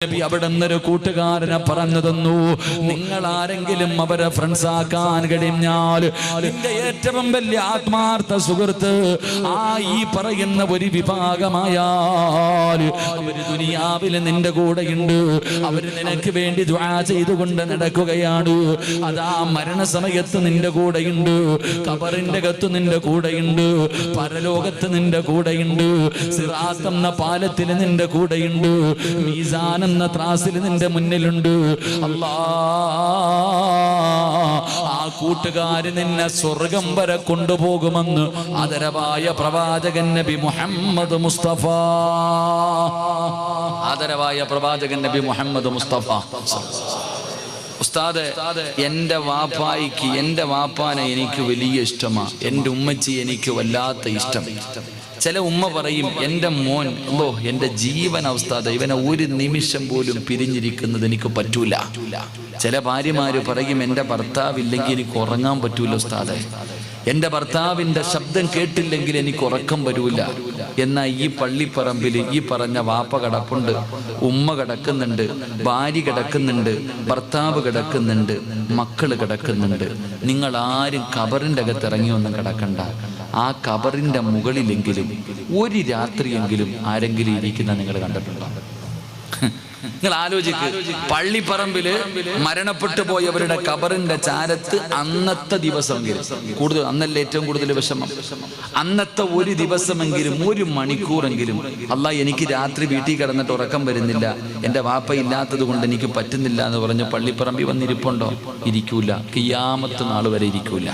നബി അവിടെ നിന്നൊരു കൂട്ടുകാരനെ പറഞ്ഞു തന്നു, നിങ്ങൾ ആരെങ്കിലും അവരെ ഫ്രണ്ട്സ് ആക്കാൻ കഴിഞ്ഞാൽ നിന്റെ ഏറ്റവും വലിയ ആത്മാർത്ഥ സുഹൃത്ത് ഈ പറയുന്ന ഒരു വിഭാഗമായാൽ അവര് ദുനിയാവിൽ നിന്റെ കൂടെയുണ്ട്, അവര് നിനക്ക് വേണ്ടി ദുആ ചെയ്തുകൊണ്ട് നടക്കുകയാണ്. അതാ മരണസമയത്ത് നിന്റെ കൂടെയുണ്ട്, ഖബറിന്റെ അകത്ത് നിന്റെ കൂടെയുണ്ട്, പരലോകത്ത് നിന്റെ കൂടെയുണ്ട്, സിറാത്ത് എന്ന പാലത്തിൽ നിന്റെ കൂടെയുണ്ട്, മീസാൻ എന്ന ത്രാസിൽ നിന്റെ മുന്നിലുണ്ട്. അല്ലാ, ആ കൂട്ടുകാരൻ നിന്നെ സ്വർഗം വരെ കൊണ്ടുപോകുമെന്ന് ആദരവായ പ്രവാചകൻ നബി മുഹമ്മദ് മുസ്തഫ. ആദരവായ പ്രവാചകൻ നബി മുഹമ്മദ് മുസ്തഫ. ഉസ്താദ്, എൻ്റെ വാപ്പായിക്ക്, എൻ്റെ വാപ്പാനെ എനിക്ക് വലിയ ഇഷ്ടമാണ്, എൻ്റെ ഉമ്മച്ചി എനിക്ക് വല്ലാത്ത ഇഷ്ടം. ചില ഉമ്മ പറയും, എൻ്റെ മോൻ എൻ്റെ ജീവൻ ഉസ്താദ്, ഇവനെ ഒരു നിമിഷം പോലും പിരിഞ്ഞിരിക്കുന്നത് എനിക്ക് പറ്റൂല. ചില ഭാര്യമാര് പറയും, എൻ്റെ ഭർത്താവില്ലെങ്കിൽ എനിക്ക് ഉറങ്ങാൻ പറ്റൂല ഉസ്താദെ, എൻ്റെ ഭർത്താവിൻ്റെ ശബ്ദം കേട്ടില്ലെങ്കിൽ എനിക്ക് ഉറക്കം വരൂല. എന്നാൽ ഈ പള്ളിപ്പറമ്പിൽ ഈ പറഞ്ഞ വാപ്പ കിടപ്പുണ്ട്, ഉമ്മ കിടക്കുന്നുണ്ട്, ഭാര്യ കിടക്കുന്നുണ്ട്, ഭർത്താവ് കിടക്കുന്നുണ്ട്, മക്കള് കിടക്കുന്നുണ്ട്. നിങ്ങൾ ആരും ഖബറിൻ്റെ അകത്ത് ഇറങ്ങിയൊന്നും കിടക്കണ്ട. ആ ഖബറിൻ്റെ മുകളിലെങ്കിലും ഒരു രാത്രിയെങ്കിലും ആരെങ്കിലും ഇരിക്കുന്ന നിങ്ങൾ കണ്ടിട്ടുണ്ടോ? നിങ്ങൾ ആലോചിക്ക്, പള്ളിപ്പറമ്പില് മരണപ്പെട്ടു പോയവരുടെ ഖബറിന്റെ ചാരത്ത് അന്നത്തെ ദിവസമെങ്കിലും കൂടുതൽ, അന്നല്ലേ ഏറ്റവും കൂടുതൽ വിഷമം, അന്നത്തെ ഒരു ദിവസമെങ്കിലും ഒരു മണിക്കൂറെങ്കിലും അല്ലാ എനിക്ക് രാത്രി വീട്ടിൽ കിടന്നിട്ട് ഉറക്കം വരുന്നില്ല, എൻ്റെ വാപ്പ ഇല്ലാത്തത് കൊണ്ട് എനിക്ക് പറ്റുന്നില്ല എന്ന് പറഞ്ഞ് പള്ളിപ്പറമ്പിൽ വന്നിരിപ്പുണ്ടോ? ഇരിക്കൂല, ഖിയാമത്ത് നാൾ വരെ ഇരിക്കൂല.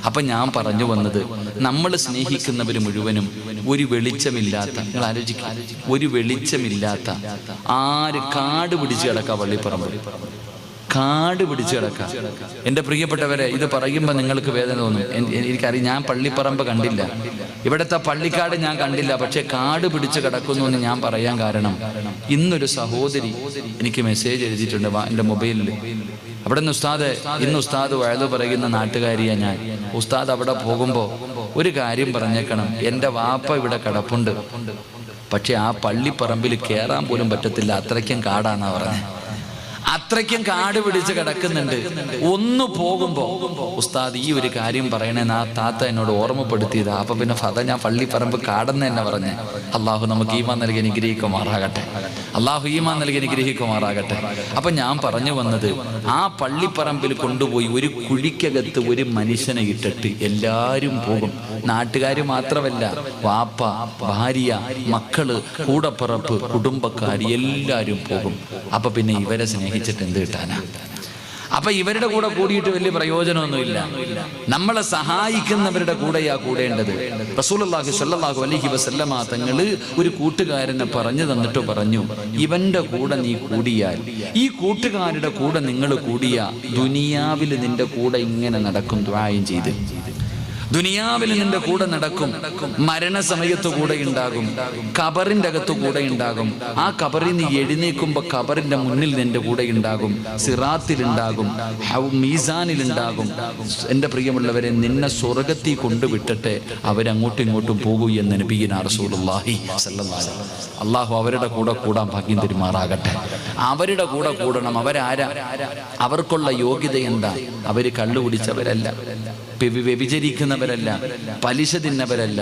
അപ്പൊ ഞാൻ പറഞ്ഞു വന്നത്, നമ്മൾ സ്നേഹിക്കുന്നവർ മുഴുവനും ഒരു വെളിച്ചമില്ലാത്ത, നിങ്ങൾ ആലോചിക്കുക, ഒരു വെളിച്ചമില്ലാത്ത ആര് കാട് പിടിച്ച് കിടക്കുക, പള്ളിപ്പറമ്പ് കാട് പിടിച്ച് കിടക്കുക. എൻ്റെ പ്രിയപ്പെട്ടവരെ, ഇത് പറയുമ്പോൾ നിങ്ങൾക്ക് വേദന തോന്നും. എനിക്കറിയാം, ഞാൻ പള്ളിപ്പറമ്പ് കണ്ടില്ല, ഇവിടുത്തെ പള്ളിക്കാട് ഞാൻ കണ്ടില്ല, പക്ഷെ കാട് പിടിച്ച് കിടക്കുന്നു എന്ന് ഞാൻ പറയാൻ കാരണം, ഇന്നൊരു സഹോദരി എനിക്ക് മെസ്സേജ് എഴുതിയിട്ടുണ്ട് എൻ്റെ മൊബൈലിൽ. അവിടെ നിന്ന് ഉസ്താദ്, ഇന്ന് ഉസ്താദ് വഴുതു പറയുന്ന നാട്ടുകാരിയാ ഞാൻ. ഉസ്താദ് അവിടെ പോകുമ്പോൾ ഒരു കാര്യം പറഞ്ഞേക്കണം, എൻ്റെ വാപ്പ ഇവിടെ കിടപ്പുണ്ട്, പക്ഷെ ആ പള്ളിപ്പറമ്പിൽ കയറാൻ പോലും പറ്റത്തില്ല, അത്രയ്ക്കും കാടാന്നാ പറഞ്ഞത്. അത്രയ്ക്കും കാട് പിടിച്ച് കിടക്കുന്നുണ്ട്. ഒന്ന് പോകുമ്പോ ഉസ്താദ് ഈ ഒരു കാര്യം പറയണേന്ന് ആ താത്ത എന്നോട് ഓർമ്മപ്പെടുത്തിയതാ. അപ്പൊ പിന്നെ ഫത ഞാൻ പള്ളിപ്പറമ്പ് കാടെന്ന് തന്നെ പറഞ്ഞേ. അള്ളാഹു നമുക്ക് ഈമാൻ നൽകി അനുഗ്രഹിക്കുമാറാകട്ടെ, അള്ളാഹു ഈമാൻ നൽകി അനുഗ്രഹിക്കുമാറാകട്ടെ. അപ്പൊ ഞാൻ പറഞ്ഞു വന്നത്, ആ പള്ളിപ്പറമ്പിൽ കൊണ്ടുപോയി ഒരു കുഴിക്കകത്ത് ഒരു മനുഷ്യനെ ഇട്ടിട്ട് എല്ലാരും പോകും. നാട്ടുകാർ മാത്രമല്ല, വാപ്പ, ഭാര്യ, മക്കള്, കൂടപ്പിറപ്പ്, കുടുംബക്കാർ എല്ലാരും പോകും. അപ്പൊ പിന്നെ ഇവരെ സ്നേഹിച്ചിട്ട് എന്ത് കിട്ടാനാ? അപ്പൊ ഇവരുടെ കൂടെ കൂടിയിട്ട് വലിയ പ്രയോജനമൊന്നുമില്ല. നമ്മളെ സഹായിക്കുന്നവരുടെ കൂടെയാ കൂടേണ്ടത്. റസൂലുള്ളാഹി സ്വല്ലല്ലാഹു അലൈഹി വസല്ലമ തങ്ങള് ഒരു കൂട്ടുകാരനെ പറഞ്ഞു തന്നിട്ട് പറഞ്ഞു, ഇവന്റെ കൂടെ നീ കൂടിയാൽ, ഈ കൂട്ടുകാരുടെ കൂടെ നിങ്ങൾ കൂടിയാ ദുനിയാവിൽ നിന്റെ കൂടെ ഇങ്ങനെ നടക്കും, ദുആയും ചെയ്ത് ദുനിയാവിൽ നിന്റെ കൂടെ നടക്കും, മരണസമയത്ത് കൂടെ ഉണ്ടാകും, ഖബറിന്റെ അകത്ത് കൂടെ ഉണ്ടാകും, ആ ഖബറിൽ നീ എഴുന്നേൽക്കുമ്പോ ഖബറിന്റെ മുന്നിൽ നിന്റെ കൂടെ ഉണ്ടാകും, സിറാത്തിലുണ്ടാകും, മീസാനിലുണ്ടാകും. എൻ്റെ പ്രിയമുള്ളവരെ, നിന്നെ സ്വർഗത്തിൽ കൊണ്ടുവിട്ടിട്ട് അവരങ്ങോട്ടും ഇങ്ങോട്ടും പോകൂ എന്ന് നബിയുനാ റസൂലുള്ളാഹി സ്വല്ലല്ലാഹു അലൈഹി വസല്ലം. അള്ളാഹു അവരുടെ കൂടെ കൂടാൻ ഭാഗ്യം തരുമാറാകട്ടെ. അവരുടെ കൂടെ കൂടണം. അവരാരാ? അവർക്കുള്ള യോഗ്യത എന്താ? അവര് കള്ളുകുടിച്ചവരല്ല, വ്യഭിചരിക്കുന്നവരല്ല, പലിശ തിന്നവരല്ല.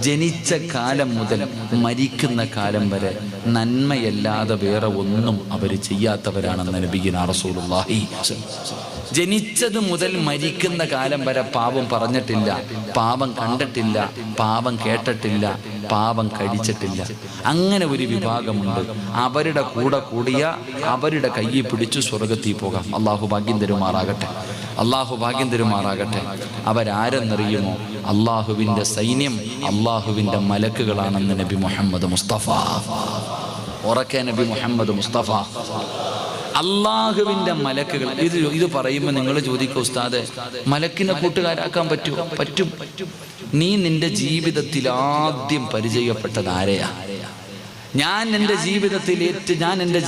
ജനിച്ച കാലം മുതൽ മരിക്കുന്ന കാലം വരെ നന്മയല്ലാതെ വേറെ ഒന്നും അവർ ചെയ്യാത്തവരാണെന്ന് നബിയുനാ റസൂലുള്ളാഹി. ജനിച്ചത് മുതൽ മരിക്കുന്ന കാലം വരെ പാപം പറഞ്ഞിട്ടില്ല, പാപം കണ്ടിട്ടില്ല, പാപം കേട്ടിട്ടില്ല, പാപം കഴിച്ചിട്ടില്ല. അങ്ങനെ ഒരു വിഭാഗമുണ്ട്. അവരുടെ കൂടെ കൂടിയ അവരുടെ കയ്യിൽ പിടിച്ചു സ്വർഗത്തിൽ പോകാം. അള്ളാഹു ഭാഗ്യം തരുമാറാകട്ടെ, അള്ളാഹു ഭാഗ്യം തരുമാറാകട്ടെ. അവരാരെന്നറിയുമോ? അള്ളാഹുവിൻ്റെ സൈന്യം, അള്ളാഹുവിൻ്റെ മലക്കുകളാണെന്ന് നബി മുഹമ്മദ് മുസ്തഫ. ഉറക്കെ നബി മുഹമ്മദ് മുസ്തഫ. അള്ളാഹുവിൻ്റെ മലക്കുകൾ. ഇത് പറയുമ്പോൾ നിങ്ങൾ ചോദിക്കുക, ഉസ്താദ് മലക്കിനെ കൂട്ടുകാരാക്കാൻ പറ്റുമോ? പറ്റും. നീ നിന്റെ ജീവിതത്തിൽ ആദ്യം പരിചയപ്പെട്ടത് ആരെയാ? ഞാൻ എൻ്റെ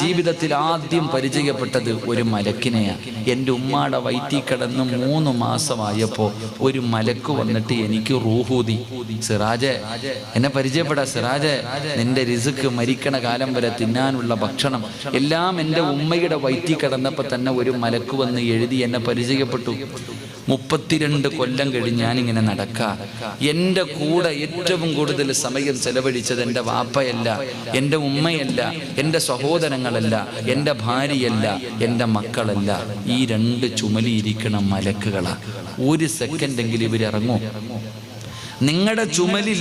ജീവിതത്തിൽ ആദ്യം പരിചയപ്പെട്ടത് ഒരു മലക്കിനെയാണ്. എൻ്റെ ഉമ്മാടെ വയറ്റിൽ കിടന്ന് 3 മാസമായപ്പോൾ ഒരു മലക്ക് വന്നിട്ട് എനിക്ക് റൂഹൂതി, സിറാജെ എന്നെ പരിചയപ്പെടാ, സിറാജെ നിന്റെ റിസ്ക് മരിക്കണ കാലം വരെ തിന്നാനുള്ള ഭക്ഷണം എല്ലാം എൻ്റെ ഉമ്മയുടെ വയറ്റിൽ കിടന്നപ്പോൾ തന്നെ ഒരു മലക്ക് വന്ന് എഴുതി എന്നെ പരിചയപ്പെട്ടു. 32 കൊല്ലം കഴിഞ്ഞ് ഞാനിങ്ങനെ നടക്കാം. എൻ്റെ കൂടെ ഏറ്റവും കൂടുതൽ സമയം ചെലവഴിച്ചത് എൻ്റെ വാപ്പയല്ല, എൻ്റെ ഉമ്മയല്ല, എൻ്റെ സഹോദരങ്ങളല്ല, എൻ്റെ ഭാര്യയല്ല, എൻ്റെ മക്കളല്ല, ഈ 2 ചുമലിയിരിക്കണ മലക്കുകളാ. ഒരു സെക്കൻഡെങ്കിലും ഇവരിറങ്ങും. നിങ്ങളുടെ ചുമലിൽ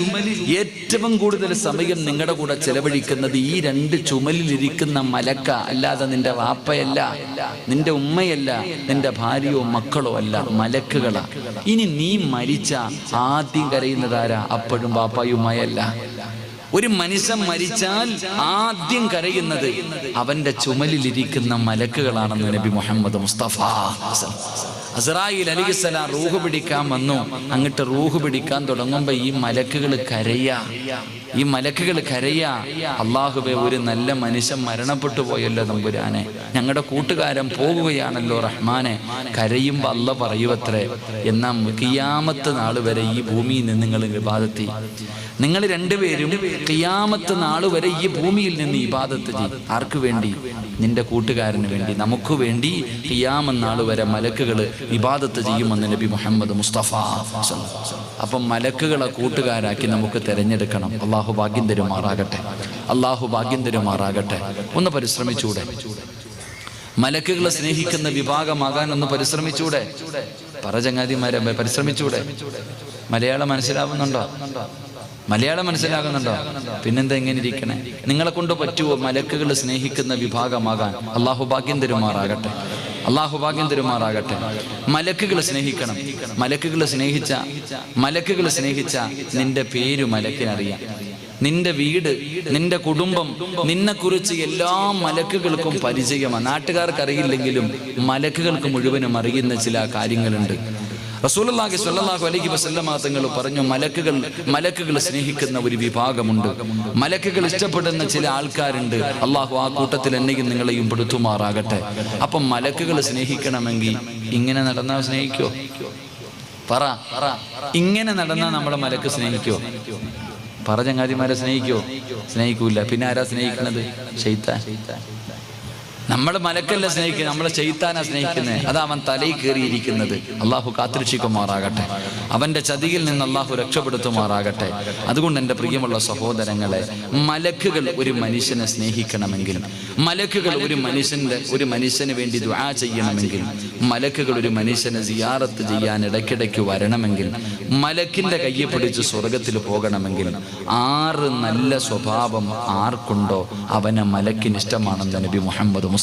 ഏറ്റവും കൂടുതൽ സമയം നിങ്ങളുടെ കൂടെ ചെലവഴിക്കുന്നത് ഈ 2 ചുമലിലിരിക്കുന്ന മലക്ക, അല്ലാതെ നിന്റെ വാപ്പയല്ല, നിന്റെ ഉമ്മയല്ല, നിന്റെ ഭാര്യയോ മക്കളോ അല്ല, മലക്കുകളാ. ഇനി നീ മരിച്ച ആദ്യം കരയുന്നതാരാ? അപ്പോഴും വാപ്പായും ഉമ്മയല്ല. ഒരു മനുഷ്യൻ മരിച്ചാൽ ആദ്യം കരയുന്നത് അവന്റെ ചുമലിലിരിക്കുന്ന മലക്കുകളാണെന്ന് നബി മുഹമ്മദ് മുസ്തഫ. അസ്റായീൽ അലൈഹിസ്സലാം റൂഹ് പിടിക്കാൻ വന്നു. അങ്ങോട്ട് റൂഹ് പിടിക്കാൻ തുടങ്ങുമ്പോ ഈ മലക്കുകൾ കരയാ. അല്ലാഹുവേ, ഒരു നല്ല മനുഷ്യൻ മരണപ്പെട്ടു പോയല്ലോ തമ്പുരാനെ, ഞങ്ങളുടെ കൂട്ടുകാരൻ പോകുകയാണല്ലോ റഹ്മാനെ. കരയുമ്പോ അല്ല പറയുവത്രേ, എന്നാ ഖിയാമത്ത് നാൾ വരെ ഈ ഭൂമിയിൽ നിന്ന് നിങ്ങൾ ഇബാദത്ത് ചെയ്യും. നിങ്ങൾ 2 പേരും ഖിയാമത്ത് നാൾ വരെ ഈ ഭൂമിയിൽ നിന്ന് ഇബാദത്ത് ചെയ്യും. ആർക്ക് വേണ്ടി? നിന്റെ കൂട്ടുകാരന് വേണ്ടി, നമുക്ക് വേണ്ടി ഖിയാമത്ത് നാൾ വരെ മലക്കുകൾ ഇബാദത്ത് ചെയ്യുമെന്ന് നബി മുഹമ്മദ് മുസ്തഫ. അപ്പം മലക്കുകളെ കൂട്ടുകാരാക്കി നമുക്ക് തിരഞ്ഞെടുക്കണം. അള്ളാഹു ഭാഗ്യം തരുമാറാകട്ടെ. ഒന്ന് പരിശ്രമിച്ചൂടെ? മലക്കുകളെ സ്നേഹിക്കുന്ന വിഭാഗമാകാൻ ഒന്ന് പരിശ്രമിച്ചൂടെ? ചങ്ങാതിമാരെ, പരിശ്രമിച്ചൂടെ? മലയാളം മനസ്സിലാകുന്നുണ്ടോ? പിന്നെന്താ എങ്ങനെ ഇരിക്കണേ? നിങ്ങളെ കൊണ്ട് പറ്റുമോ മലക്കുകൾ സ്നേഹിക്കുന്ന വിഭാഗമാകാൻ? അള്ളാഹു ഭാഗ്യം തരുമാറാകട്ടെ. മലക്കുകൾ സ്നേഹിക്കണം. മലക്കുകൾ സ്നേഹിച്ച നിന്റെ പേര് മലക്കിനറിയാം, നിന്റെ വീട്, നിന്റെ കുടുംബം, നിന്നെക്കുറിച്ച് എല്ലാ മലക്കുകൾക്കും പരിചയമാണ്. നാട്ടുകാർക്ക് അറിയില്ലെങ്കിലും മലക്കുകൾക്ക് മുഴുവനും അറിയുന്ന ചില കാര്യങ്ങളുണ്ട്. റസൂലുള്ളാഹി സ്വല്ലല്ലാഹു അലൈഹി വസല്ലമ തങ്ങൾ പറഞ്ഞു, മലക്കുകൾ സ്നേഹിക്കുന്ന ഒരു വിഭാഗമുണ്ട്, മലക്കുകൾ ഇഷ്ടപ്പെടുന്ന ചില ആൾക്കാരുണ്ട്. അള്ളാഹു ആ കൂട്ടത്തിൽ എന്നെയും നിങ്ങളെയും പെടുത്തുമാറാകട്ടെ. അപ്പം മലക്കുകൾ സ്നേഹിക്കണമെങ്കിൽ ഇങ്ങനെ നടന്നാൽ സ്നേഹിക്കോ? പറ, ഇങ്ങനെ നടന്നാൽ നമ്മളെ മലക്ക് സ്നേഹിക്കോ? ചങ്ങാതിമാരെ, സ്നേഹിക്കൂല. പിന്നെ ആരാ സ്നേഹിക്കുന്നത്? ശൈത്താൻ. നമ്മൾ മലക്കല്ല സ്നേഹിക്കുന്നത്, നമ്മളെ ശൈത്താനാ സ്നേഹിക്കുന്നത്. അതാ അവൻ തലയിൽ കയറിയിരിക്കുന്നത്. അള്ളാഹു കാത്തുരക്ഷിക്കുമാറാകട്ടെ. അവന്റെ ചതിയിൽ നിന്ന് അള്ളാഹു രക്ഷപ്പെടുത്തുമാറാകട്ടെ. അതുകൊണ്ട് എൻ്റെ പ്രിയമുള്ള സഹോദരങ്ങളെ, മലക്കുകൾ ഒരു മനുഷ്യനെ സ്നേഹിക്കണമെങ്കിൽ, മലക്കുകൾ ഒരു മനുഷ്യന് വേണ്ടി ദുആ ചെയ്യണമെങ്കിൽ, മലക്കുകൾ ഒരു മനുഷ്യനെ സിയാറത്ത് ചെയ്യാൻ ഇടയ്ക്കിടയ്ക്ക് വരണമെങ്കിൽ, മലക്കിന്റെ കയ്യെ പിടിച്ച് സ്വർഗത്തിൽ പോകണമെങ്കിൽ 6 നല്ല സ്വഭാവം ആർക്കുണ്ടോ അവനെ മലക്കിന് ഇഷ്ടമാണെന്ന് നബി മുഹമ്മദ് മുസ്തഫ.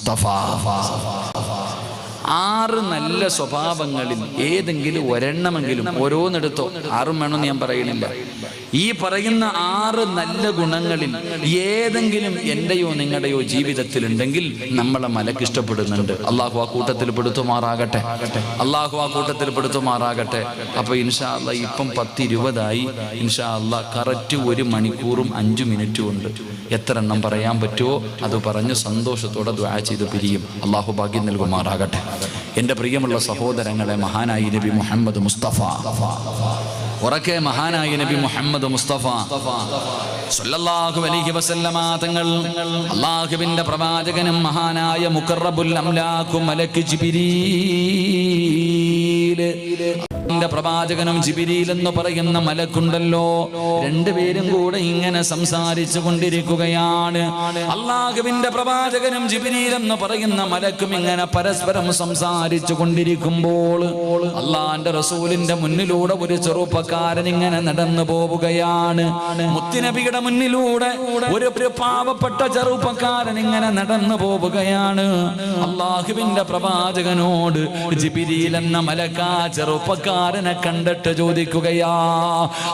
6 നല്ല സ്വഭാവങ്ങളിൽ ഏതെങ്കിലും ഒരെണ്ണമെങ്കിലും, ഓരോന്നെടുത്തോ, 6 വേണമെന്ന് ഞാൻ പറയുന്നില്ല. ഈ പറയുന്ന 6 നല്ല ഗുണങ്ങളിൽ ഏതെങ്കിലും എൻ്റെയോ നിങ്ങളുടെയോ ജീവിതത്തിലുണ്ടെങ്കിൽ നമ്മളെ മലക്ക് ഇഷ്ടപ്പെടുന്നുണ്ട്. അള്ളാഹു ആ കൂട്ടത്തിൽ പെടുത്തുമാറാകട്ടെ. അപ്പൊ ഇൻഷാ അല്ലാഹ് ഇപ്പം 10:20 ഇൻഷാ അല്ലാഹ് കറക്റ്റ് 1 മണിക്കൂറും 5 മിനിറ്റും ഉണ്ട്. എത്ര എണ്ണം പറയാൻ പറ്റുമോ അത് പറഞ്ഞ് സന്തോഷത്തോടെ ദുആ ചെയ്ത് പിരിയും. അള്ളാഹു ഭാഗ്യം നൽകുമാറാകട്ടെ. എൻ്റെ പ്രിയമുള്ള സഹോദരങ്ങളെ, മഹാനായ നബി മുഹമ്മദ് മുസ്തഫ, ഉറക്കെ മഹാനായ നബി മുഹമ്മദ് മുസ്തഫ സല്ലല്ലാഹു അലൈഹി വസല്ലമ തങ്ങൾ, അല്ലാഹുവിന്റെ പ്രവാചകനും മഹാനായ മുഖറബുൽ അംലാഖു മലക്ക് ജിബ്രീൽ, പ്രവാചകനും ജിബ്രീൽ എന്ന് പറയുന്ന മലക്കുണ്ടല്ലോ, 2 പേരും കൂടെ ഇങ്ങനെ സംസാരിച്ചു കൊണ്ടിരിക്കുകയാണ്. അല്ലാഹുവിന്റെ പ്രവാചകനും ജിബ്രീൽ എന്ന് പറയുന്ന മലക്കും ഇങ്ങനെ പരസ്പരം സംസാരിച്ചു കൊണ്ടിരിക്കുമ്പോൾ അല്ലാഹുവിന്റെ റസൂലിന്റെ മുന്നിലൂടെ ഒരു ചെറുപ്പക്കാരൻ ഇങ്ങനെ നടന്നു പോവുകയാണ്. മുത്തുനബിയുടെ മുന്നിലൂടെ ഒരു പാവപ്പെട്ട ചെറുപ്പക്കാരൻ ഇങ്ങനെ നടന്നു പോവുകയാണ്. അല്ലാഹുവിന്റെ പ്രവാചകനോട് ജിബ്രീൽ എന്ന മലക്കാ ചെറുപ്പക്കാരനെ കണ്ടിട്ട് ചോദിക്കുകയാ,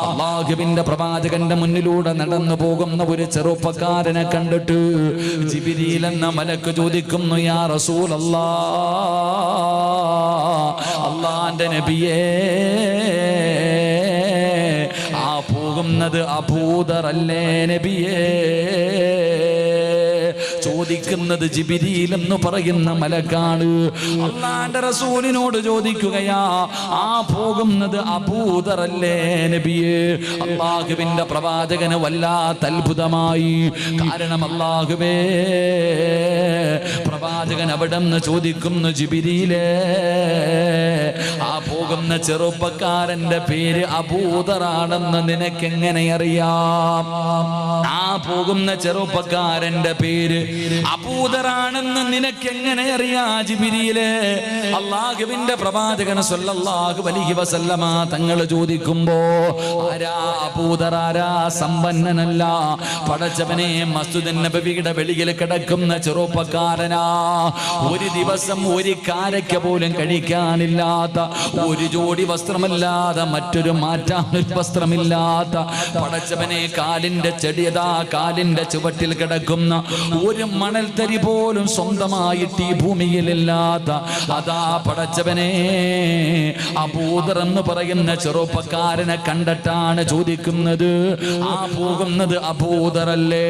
അല്ലാഹുവിന്റെ പ്രവാചകന്റെ മുന്നിലൂടെ നടന്നു പോകുന്ന ഒരു ചെറുപ്പക്കാരനെ കണ്ടിട്ട് ജിബ്രീൽ എന്ന മലക്ക് ചോദിക്കുന്നു, യാ റസൂലല്ലാഹ്, അല്ലാഹുവിന്റെ നബിയേ, ആ പോകുന്നത് അബൂദർ അല്ലേ നബിയേ? ചോദിക്കുന്നത് ജിബ്രീൽ എന്ന് പറയുന്ന മലക്കാണ്. അല്ലാഹുവിന്റെ റസൂലിനോട് ചോദിക്കുകയാ, ആ പോകുന്നത് അബൂദർ അല്ലേ നബിയേ? അല്ലാഹുവിന്റെ പ്രവാചകന് വല്ലാത്ത അത്ഭുതമായി. കാരണം അല്ലാഹുവേ, പ്രവാചകൻ അവിടെ നിന്ന് ചോദിക്കുന്നു, ജിബ്രീലേ, ആ പോകുന്ന ചെറുപ്പക്കാരന്റെ പേര് അബൂദറാണെന്ന് നിനക്കെങ്ങനെ അറിയാം? ആ പോകുന്ന ചെറുപ്പക്കാരന്റെ പേര് അബൂദറാണെന്ന് നിനക്കെങ്ങനെ അറിയാ ജിബ്രീലേ? അല്ലാഹുവിന്റെ പ്രവാചകൻ സ്വല്ലല്ലാഹു അലൈഹി വസല്ലമ തങ്ങൾ ചോദിക്കുമ്പോ, ആരാ അബൂദർ? ആരാ? സമ്പന്നനല്ല. പടച്ചവനെ, മസ്ജിദ് നബവിയുടെ വെളിയിൽ കിടക്കുന്ന ചെറുപ്പക്കാരനാ. ഒരു ദിവസം ഒരു കാരക്ക പോലും കഴിക്കാനില്ലാത്ത, ഒരു ജോഡി വസ്ത്രമല്ലാതെ മറ്റൊരു മാറ്റാൻ വസ്ത്രമില്ലാത്ത, പടച്ചവനെ കാലിന്റെ ചെടിയതാ കാലിന്റെ ചുവട്ടിൽ കിടക്കുന്ന ഒരു മണൽത്തരി പോലും സ്വന്തമായിട്ട് ഈ ഭൂമിയിലില്ലാത്ത, അതാ പടച്ചവനെ അബൂദർ എന്ന് പറയുന്ന ചെറുപ്പക്കാരനെ കണ്ടിട്ടാണ് ചോദിക്കുന്നത്, ആ പോകുന്നത് അബൂദറല്ലേ?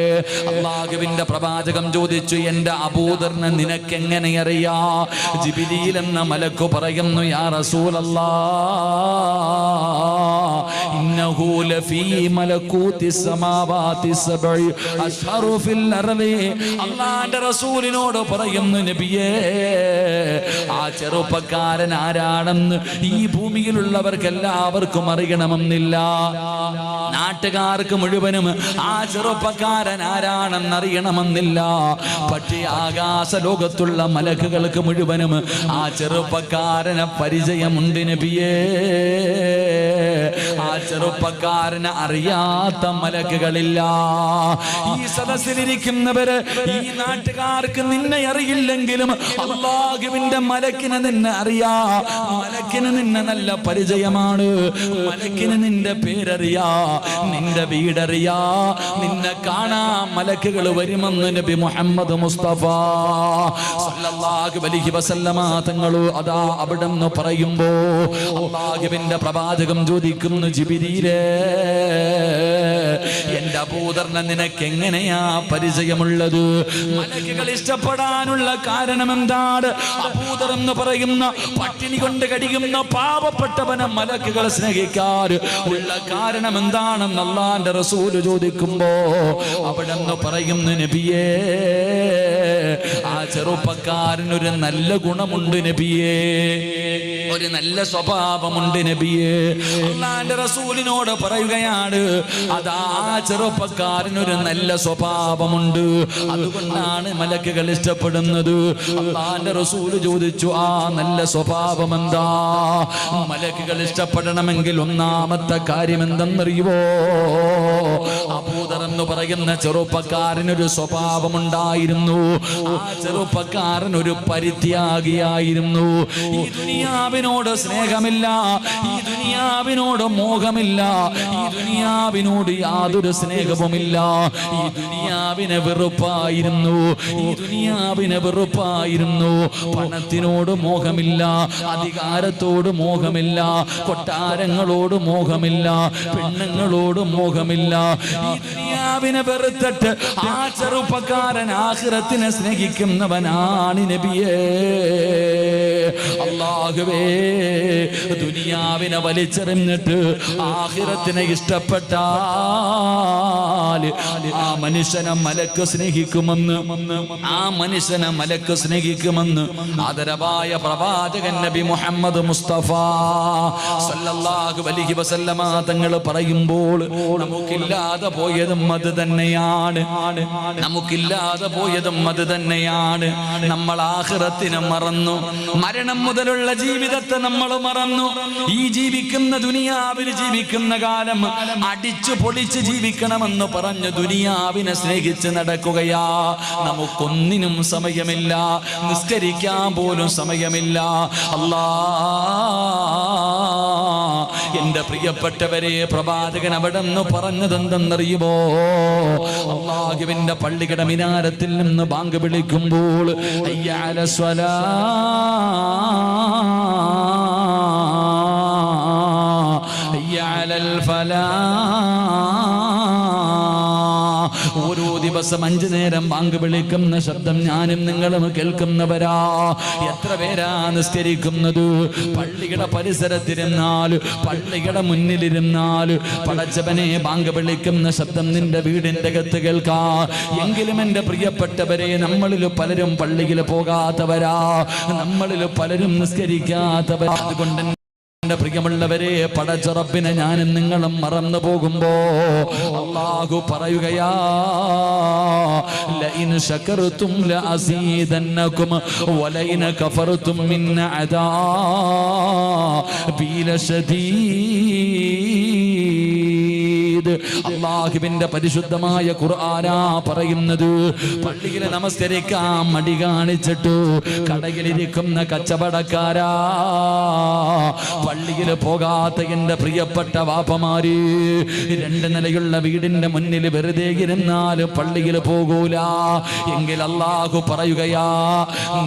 അല്ലാഹുവിന്റെ പ്രവാചകം ചോദിച്ചു, എന്റെ അബൂദറിനെ നിനക്കെങ്ങനെ അറിയാ? ജിബ്രീൽ എന്ന മലക്ക് പറയുന്നു, യാ റസൂലല്ലാഹ്, ഇന്നഹു ലഫീ മലകൂതി സമാവാതി സബഇ അശ്ഹറു ഫിൽ അർളി. അല്ലാഹുവിന്റെ റസൂലിനോട് പറയുന്നു, നബിയേ, ആ ചെറുപ്പക്കാരൻ ആരാണെന്ന് ഈ ഭൂമിയിലുള്ളവർക്ക് എല്ലാവർക്കും അറിയണമെന്നില്ല. നാട്ടുകാർക്ക് മുഴുവനും ആ ചെറുപ്പക്കാരൻ ആരാണെന്ന് അറിയണമെന്നില്ല. പക്ഷേ ആകാശ ലോകത്തുള്ള മലക്കുകൾക്ക് മുഴുവനും ആ ചെറുപ്പക്കാരനെ പരിചയമുണ്ട് നബിയേ. ആ ചെറുപ്പക്കാരനെ അറിയാത്ത മലക്കുകളില്ല. ഈ സദസ്സിലിരിക്കുന്നവര്, ഈ നാട്ടുകാർക്ക് നിന്നെ അറിയില്ലെങ്കിലും അല്ലാഹുവിന്റെ മലക്കിനെ നിന്നെ അറിയാ. മലക്കിന് നിന്നെ നല്ല പരിചയമാണ്. മലക്കിന് നിന്റെ പേരറിയാ, നിന്റെ വീടറിയാ. നിന്നെ കാണാൻ മലക്കുകൾ വരുമെന്ന് നബി മുഹമ്മദ് മുസ്തഫ സല്ലല്ലാഹു അലൈഹി വസല്ലമ തങ്ങൾ അതാ അവിടെ നിന്ന് പറയുമ്പോ, അല്ലാഹുവിന്റെ പ്രവാചകം ചോദിക്കുന്നു, ജിബ്രീലേ, എന്റെ അബൂദറിനെ നിനക്ക് എങ്ങനെയാ പരിചയമുള്ളത്? മലക്കുകൾ ഇഷ്ടപ്പെടാനുള്ള കാരണം എന്താണ്? അബൂദർ എന്ന് പറയുന്ന പട്ടിണി കൊണ്ട് കഴിയുന്ന പാവപ്പെട്ടവനെ മലക്കുകൾ സ്നേഹിക്കാൻ ഉള്ള കാരണം എന്താണെന്ന് അല്ലാഹുവിന്റെ റസൂൽ ചോദിക്കുമ്പോ അവിടെ നിന്ന് പറയുന്നു, നബിയേ, ആ ചെറുപ്പക്കാരനൊരു നല്ല ഗുണമുണ്ട് നബിയേ, ഒരു നല്ല സ്വഭാവമുണ്ട് നബിയേ. അല്ലാഹുവിന്റെ റസൂലിനോട് പറയുകയാണ്, അതാ ചെറുപ്പക്കാരനൊരു നല്ല സ്വഭാവമുണ്ട്, അതുകൊണ്ടാണ് മലക്കുകൾ ഇഷ്ടപ്പെടുന്നത്. അല്ലാഹുവിന്റെ റസൂൽ ചോദിച്ചു, ആ നല്ല സ്വഭാവം എന്താ? മലക്കുകൾ ഇഷ്ടപ്പെടണമെങ്കിൽ ഒന്നാമത്തെ കാര്യം എന്തെന്നറിയുവോ? അബൂദർ എന്ന് പറയുന്ന ചെറുപ്പക്കാരനൊരു സ്വഭാവമുണ്ടായിരുന്നു. ആ ചെറുപ്പക്കാരൻ ഒരു പരിത്യാഗിയായിരുന്നു. ഈ ദുനിയാവിനോട് സ്നേഹമില്ല, ഈ ദുനിയാവിനോട് മോഹമില്ല, ഈ ദുനിയാവിനോട് യാതൊരു സ്നേഹവുമില്ല. ഈ ദുനിയാവിനെ വെറുപ്പായിരുന്നു, ഈ ദുനിയാവിനെ വെറുപ്പായിരുന്നു. പണത്തിനോട് മോഹമില്ല, അധികാരത്തോട് മോഹമില്ല, കൊട്ടാരങ്ങളോട് മോഹമില്ല, പെണ്ണുങ്ങളോട് മോഹമില്ല. ഈ ദുനിയാവിനെ വെറുത്തിട്ട് ആ ചെറുപ്പക്കാരൻ ആഖിറത്തിനെ സ്നേഹിക്കുന്നവനാണ് നബിയേ. അല്ലാഹുവേ, ദുനിയാവിനെ വലിച്ചെറിഞ്ഞിട്ട് ആഖിറത്തിനെ ഇഷ്ടപ്പെട്ടാൽ ആ മനുഷ്യനെ മലക്ക് സ്നേഹിക്കുമെന്ന്, ആ മനുഷ്യനെ മലക്ക് സ്നേഹിക്കുമെന്ന് ആദരവായ പ്രവാചകൻ നബി മുഹമ്മദ് മുസ്തഫ സല്ലല്ലാഹു അലൈഹി വസല്ലമ തങ്ങൾ പറയുമ്പോൾ, നമുക്കില്ലാതെ പോയതും അത് തന്നെയാണ്, നമുക്കില്ലാതെ പോയതും അത് തന്നെയാണ്. നമ്മൾ ആഖിറത്തിനെ മറന്നു, മരണം മുതലുള്ള ജീവിതത്തെ നമ്മൾ മറന്നു. ഈ ജീവിക്കുന്ന ദുനിയാവിൽ ജീവിക്കുന്ന കാലം അടിച്ചു പൊളിച്ച് ജീവിക്കണമെന്ന് പറഞ്ഞ് ദുനിയാവിനെ സ്നേഹിച്ച് നടക്കുകയാ. നമുക്കൊന്നിനും സമയമില്ല, നിസ്കരിക്കാൻ പോലും സമയമില്ല. അല്ലാ, എന്റെ പ്രിയപ്പെട്ടവരെ, പ്രവാചകൻ അവിടെ നിന്ന് പറഞ്ഞതെന്തെന്നറിയുമോ? അല്ലാഹുവിന്റെ പള്ളിയുടെ മിനാരത്തിൽ നിന്ന് ബാങ്ക് വിളിക്കുമ്പോൾ, ഹയ്യ അല സ്വലാ, ഹയ്യ അലൽ ഫലാ, ഓരോ ദിവസം 5 നേരം ബാങ്ക് വിളിക്കുന്ന ശബ്ദം ഞാനും നിങ്ങളും കേൾക്കുന്നവരാ. എത്ര പേരാ നിസ്കരിക്കുന്നത്? പള്ളിയുടെ പരിസരത്തിരുന്നാൽ, പള്ളിയുടെ മുന്നിലിരുന്നാൽ പടച്ചവനെ ബാങ്ക് വിളിക്കുന്ന ശബ്ദം നിന്റെ വീടിന്റെ അകത്ത് കേൾക്കാ. എങ്കിലും എൻ്റെ പ്രിയപ്പെട്ടവരെ, നമ്മളിൽ പലരും പള്ളിയിൽ പോകാത്തവരാ, നമ്മളിൽ പലരും നിസ്കരിക്കാത്തവരാ. അതുകൊണ്ട് എന്റെ പ്രിയമുള്ളവരെ, പടച്ച റബ്ബിനെ ഞാനും നിങ്ങളും മറന്നു പോകുമ്പോ അല്ലാഹു പറയുകയാ, ലഇൻ ശകർതും ലഅസീദന്നകും വലഇൻ കഫർതും മിൻ അദാബി ലശദീദ്. അല്ലാഹുവിന്റെ പരിശുദ്ധമായ ഖുർആനാ പറയുന്നത്. പള്ളിയിൽ നമസ്കരിക്കാൻ മടി കാണിച്ചിട്ടു കടയിലിരിക്കുന്ന കച്ചവടക്കാരാ, പള്ളിയിൽ പോകാത്ത എന്റെ പ്രിയപ്പെട്ട വാപ്പമാര്, 2 നിലയുള്ള വീടിന്റെ മുന്നിൽ വെറുതെ ഇരുന്നാലും പള്ളിയിൽ പോകൂല എങ്കിൽ അല്ലാഹു പറയുകയാ,